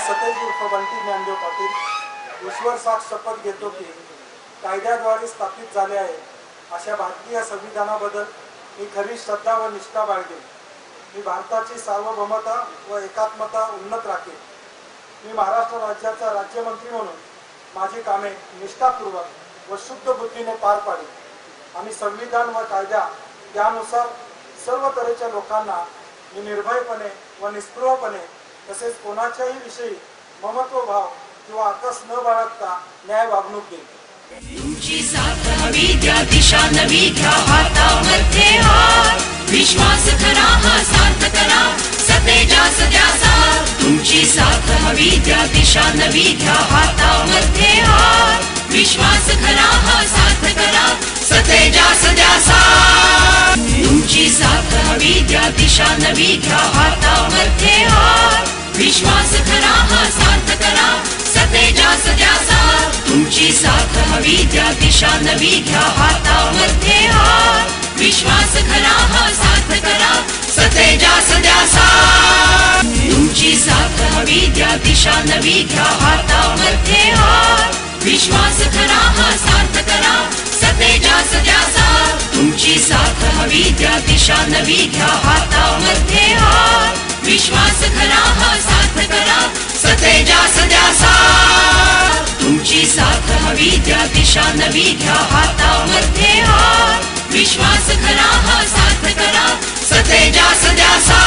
सतेज उर्फ बंटी ज्ञानदेव पाटील ईश्वर साक्ष शपथ घेतो की कायद्याद्वारे स्थापित झाले आहे अशा भारतीय संविधानाबद्दल मी खरी श्रद्धा व निष्ठा बाळगेन. मी भारताची सार्वभौमता व एकात्मता उन्नत राखेन. मी महाराष्ट्र राज्याचा राज्यमंत्री म्हणून माझी कामे निष्ठापूर्वक व शुद्ध बुद्धीने पार पाडेन आणि संविधान व कायदा यानुसार सर्व तऱ्हेच्या लोकांना मी निर्भयपणे व निस्पृहपणे तसेच कोणाच्याही विषयी ममत्व भाव किंवा आकस न बाळगता न्याय वागणूक देईन. तुमची साथ हवी द्या दिशा नवी घ्या हातामध्ये हात विश्वास खरा हा सार्थ करा सतेजा सध्याचा. तुमची साथ हवी द्या दिशा नवी घ्या हातामध्ये हात विश्वास खरा हा सार्थ करा सतेजा सध्याचा. तुमची साथ हवी द्या दिशा नवी घ्या हातामध्ये हात विश्वास खरा हा सार्थ करा सतेजा सध्याचा. तुमची साथ हवी द्या दिशा नवी घ्या हातामध्ये हात विश्वास खरा हा सार्थ करा सतेजा सध्याचा. तुमची साथ हवी द्या दिशा नवी घ्या हातामध्ये हात विश्वास खरा हा सार्थ करा सतेजा सध्याचा. तुमची साथ हवी द्या दिशा नवी घ्या हातामध्ये हात विश्वास खरा हा सार्थ करा सतेजा सध्याचा. तुमची साथ हवी द्या दिशा नवी घ्या हातामध्ये हात विश्वास खरा हा सार्थ करा सतेजा सध्याचा.